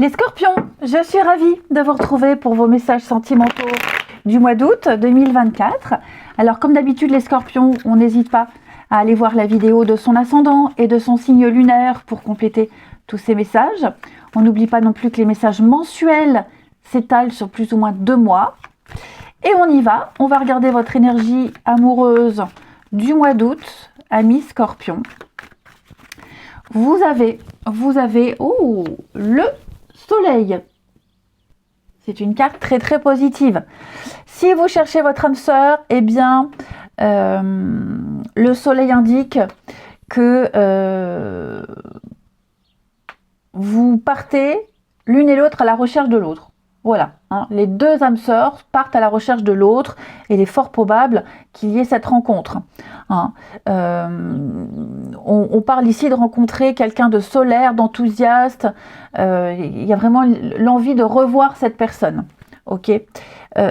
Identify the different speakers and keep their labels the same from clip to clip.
Speaker 1: Les scorpions, je suis ravie de vous retrouver pour vos messages sentimentaux du mois d'août 2024. Alors comme d'habitude les scorpions, on n'hésite pas à aller voir la vidéo de son ascendant et de son signe lunaire pour compléter tous ces messages. On n'oublie pas non plus que les messages mensuels s'étalent sur plus ou moins 2 mois. Et on y va, on va regarder votre énergie amoureuse du mois d'août, amis scorpions. Vous avez le soleil. C'est une carte très très positive. Si vous cherchez votre âme sœur, eh bien, le soleil indique que vous partez l'une et l'autre à la recherche de l'autre. Voilà, hein, les deux âmes sœurs partent à la recherche de l'autre et il est fort probable qu'il y ait cette rencontre. Hein. On parle ici de rencontrer quelqu'un de solaire, d'enthousiaste. Il y a vraiment l'envie de revoir cette personne. Okay.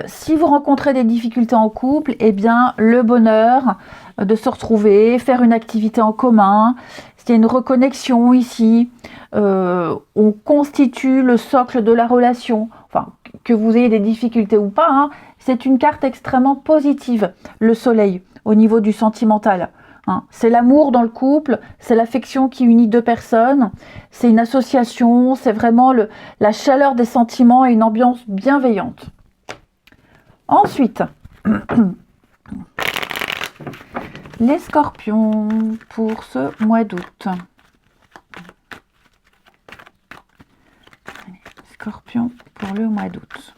Speaker 1: Si vous rencontrez des difficultés en couple, eh bien le bonheur de se retrouver, faire une activité en commun, s'il y a une reconnexion ici, on constitue le socle de la relation. Enfin, que vous ayez des difficultés ou pas, hein, c'est une carte extrêmement positive, le soleil, au niveau du sentimental. Hein. C'est l'amour dans le couple, c'est l'affection qui unit deux personnes, c'est une association, c'est vraiment la chaleur des sentiments et une ambiance bienveillante. Ensuite, les scorpions pour ce mois d'août. Scorpion pour le mois d'août.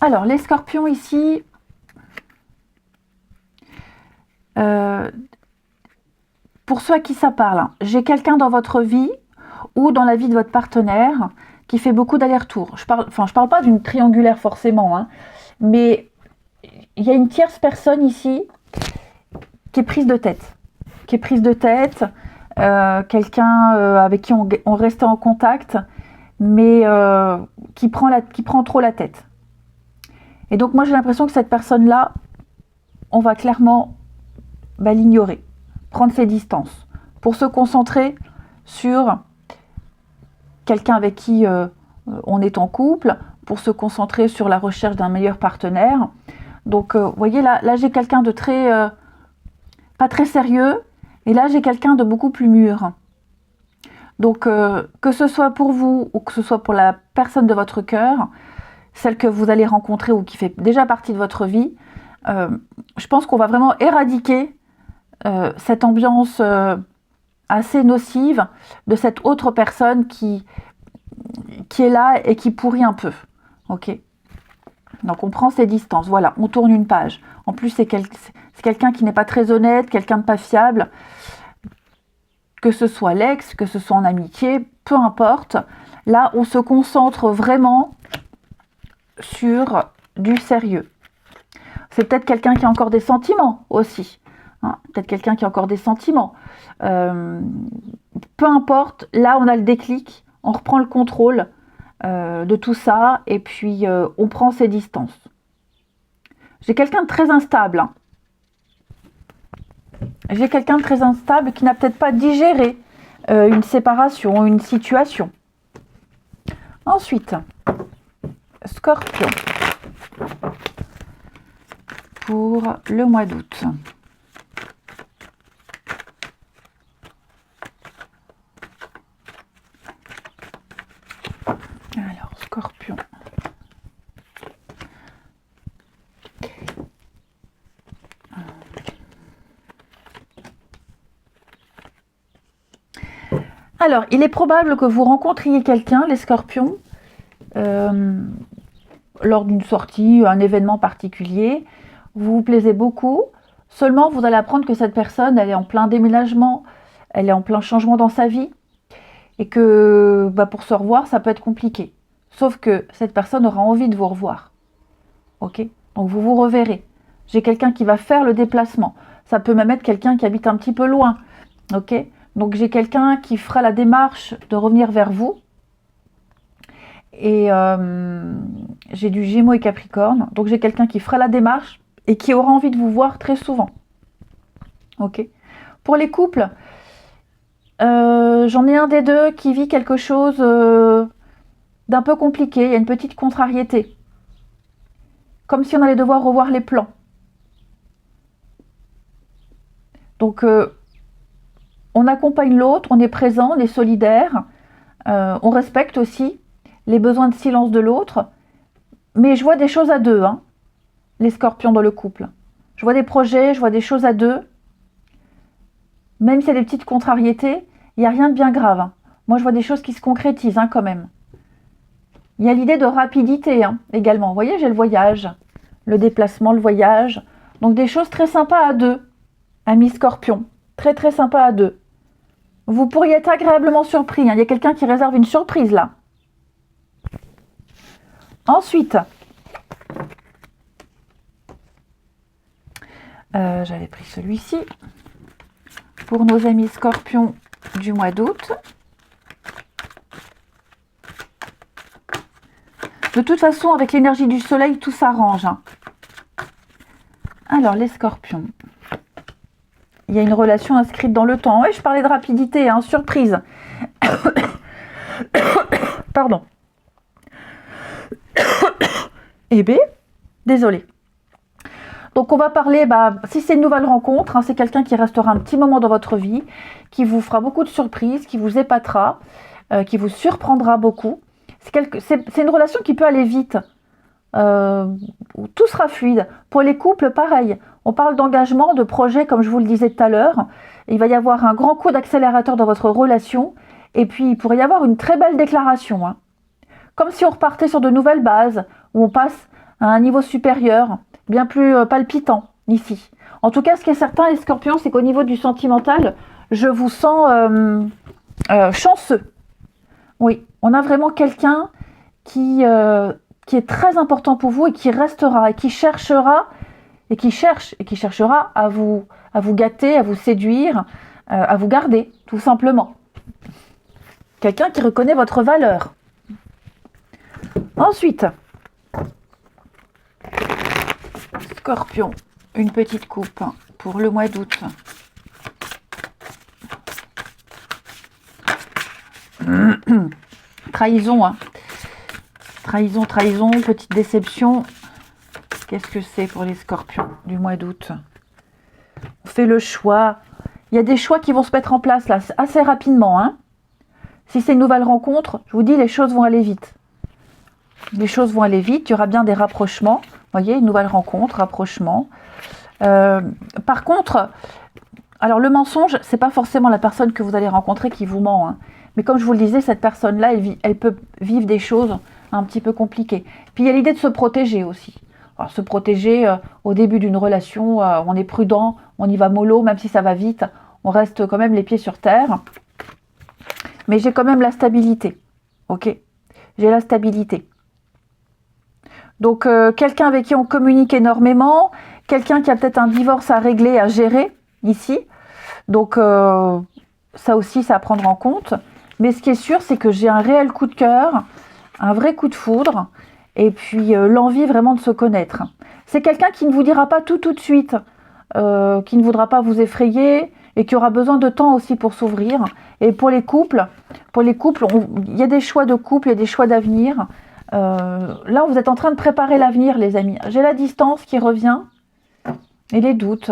Speaker 1: Alors, les scorpions ici, pour ceux à qui ça parle, hein, j'ai quelqu'un dans votre vie ou dans la vie de votre partenaire qui fait beaucoup d'allers-retours. Je parle pas d'une triangulaire forcément, hein, mais il y a une tierce personne ici qui est prise de tête. Quelqu'un avec qui on restait en contact, mais qui prend trop la tête. Et donc moi j'ai l'impression que cette personne-là, on va clairement l'ignorer, prendre ses distances, pour se concentrer sur quelqu'un avec qui on est en couple, pour se concentrer sur la recherche d'un meilleur partenaire. Donc vous voyez là j'ai quelqu'un de très pas très sérieux, et là j'ai quelqu'un de beaucoup plus mûr. Donc que ce soit pour vous ou que ce soit pour la personne de votre cœur, celle que vous allez rencontrer ou qui fait déjà partie de votre vie, je pense qu'on va vraiment éradiquer cette ambiance assez nocive de cette autre personne qui est là et qui pourrit un peu. Ok. Donc on prend ses distances, voilà, on tourne une page. En plus c'est quelqu'un qui n'est pas très honnête, quelqu'un de pas fiable, que ce soit l'ex, que ce soit en amitié, peu importe. Là on se concentre vraiment sur du sérieux. C'est peut-être quelqu'un qui a encore des sentiments aussi. Hein, peut-être quelqu'un qui a encore des sentiments. Peu importe, là on a le déclic, on reprend le contrôle de tout ça et puis on prend ses distances. J'ai quelqu'un de très instable. Hein. J'ai quelqu'un de très instable qui n'a peut-être pas digéré une séparation, une situation. Ensuite, Scorpion pour le mois d'août. Alors, Scorpion. Alors, il est probable que vous rencontriez quelqu'un, les scorpions, lors d'une sortie, un événement particulier. Vous vous plaisez beaucoup. Seulement, vous allez apprendre que cette personne, elle est en plein déménagement, elle est en plein changement dans sa vie. Et que pour se revoir, ça peut être compliqué. Sauf que cette personne aura envie de vous revoir. Ok ? Donc, vous vous reverrez. J'ai quelqu'un qui va faire le déplacement. Ça peut même être quelqu'un qui habite un petit peu loin. Ok ? Donc j'ai quelqu'un qui fera la démarche de revenir vers vous. Et j'ai du Gémeaux et Capricorne. Donc j'ai quelqu'un qui fera la démarche et qui aura envie de vous voir très souvent. Ok. Pour les couples, j'en ai un des deux qui vit quelque chose d'un peu compliqué. Il y a une petite contrariété. Comme si on allait devoir revoir les plans. Donc on accompagne l'autre, on est présent, on est solidaire. On respecte aussi les besoins de silence de l'autre. Mais je vois des choses à deux, hein, les scorpions dans le couple. Je vois des projets, je vois des choses à deux. Même s'il y a des petites contrariétés, il n'y a rien de bien grave. Hein. Moi, je vois des choses qui se concrétisent hein, quand même. Il y a l'idée de rapidité hein, également. Vous voyez, j'ai le voyage, le déplacement, le voyage. Donc des choses très sympas à deux, amis scorpions. Très très sympas à deux. Vous pourriez être agréablement surpris. Hein. Il y a quelqu'un qui réserve une surprise là. Ensuite, j'avais pris celui-ci pour nos amis scorpions du mois d'août. De toute façon, avec l'énergie du soleil, tout s'arrange. Hein. Alors, les scorpions. Il y a une relation inscrite dans le temps. Oui, je parlais de rapidité, hein, surprise. Pardon. Eh bien, désolé. Donc on va parler, si c'est une nouvelle rencontre, hein, c'est quelqu'un qui restera un petit moment dans votre vie, qui vous fera beaucoup de surprises, qui vous épatera, qui vous surprendra beaucoup. C'est une relation qui peut aller vite, où tout sera fluide. Pour les couples, pareil. On parle d'engagement, de projet, comme je vous le disais tout à l'heure. Il va y avoir un grand coup d'accélérateur dans votre relation, et puis il pourrait y avoir une très belle déclaration. Hein. Comme si on repartait sur de nouvelles bases, où on passe à un niveau supérieur, bien plus palpitant ici. En tout cas, ce qui est certain, les scorpions, c'est qu'au niveau du sentimental, je vous sens chanceux. Oui, on a vraiment quelqu'un qui est très important pour vous et qui restera et qui cherchera et qui cherchera à vous gâter, à vous séduire, à vous garder, tout simplement. Quelqu'un qui reconnaît votre valeur. Ensuite, Scorpion, une petite coupe pour le mois d'août. Trahison, hein. Trahison, petite déception. Qu'est-ce que c'est pour les scorpions du mois d'août? On fait le choix. Il y a des choix qui vont se mettre en place là, assez rapidement. Hein. Si c'est une nouvelle rencontre, je vous dis, les choses vont aller vite. Les choses vont aller vite, il y aura bien des rapprochements. Vous voyez, une nouvelle rencontre, rapprochement. Par contre, alors le mensonge, c'est pas forcément la personne que vous allez rencontrer qui vous ment. Hein. Mais comme je vous le disais, cette personne-là, elle peut vivre des choses un petit peu compliquées. Puis il y a l'idée de se protéger aussi. Alors, se protéger au début d'une relation, on est prudent, on y va mollo, même si ça va vite. On reste quand même les pieds sur terre. Mais j'ai quand même la stabilité. Ok, j'ai la stabilité. Donc, quelqu'un avec qui on communique énormément, quelqu'un qui a peut-être un divorce à régler, à gérer, ici. Donc, ça aussi, c'est à prendre en compte. Mais ce qui est sûr, c'est que j'ai un réel coup de cœur, un vrai coup de foudre, et puis l'envie vraiment de se connaître. C'est quelqu'un qui ne vous dira pas tout de suite, qui ne voudra pas vous effrayer, et qui aura besoin de temps aussi pour s'ouvrir. Et pour les couples, il y a des choix de couple, il y a des choix d'avenir. Là, vous êtes en train de préparer l'avenir, les amis. J'ai la distance qui revient et les doutes.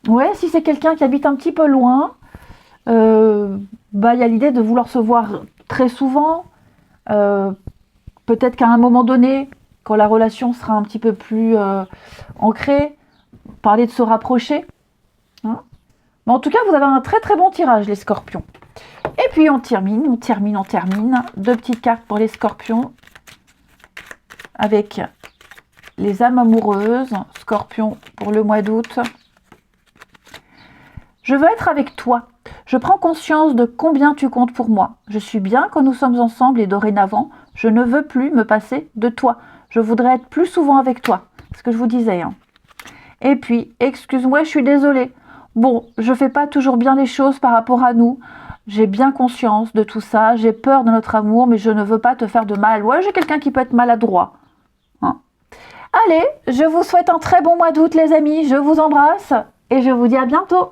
Speaker 1: Ouais, si c'est quelqu'un qui habite un petit peu loin, il y a l'idée de vouloir se voir très souvent. Peut-être qu'à un moment donné, quand la relation sera un petit peu plus ancrée, parler de se rapprocher. Hein. Mais en tout cas, vous avez un très très bon tirage, les scorpions. Et puis on termine. Deux petites cartes pour les scorpions. Avec les âmes amoureuses. Scorpion pour le mois d'août. Je veux être avec toi. Je prends conscience de combien tu comptes pour moi. Je suis bien quand nous sommes ensemble et dorénavant, je ne veux plus me passer de toi. Je voudrais être plus souvent avec toi. C'est ce que je vous disais. Hein. Et puis, excuse-moi, je suis désolée. bon, je fais pas toujours bien les choses par rapport à nous. J'ai bien conscience de tout ça. J'ai peur de notre amour, mais je ne veux pas te faire de mal. Ouais, j'ai quelqu'un qui peut être maladroit. Hein. Allez, je vous souhaite un très bon mois d'août, les amis. Je vous embrasse et je vous dis à bientôt.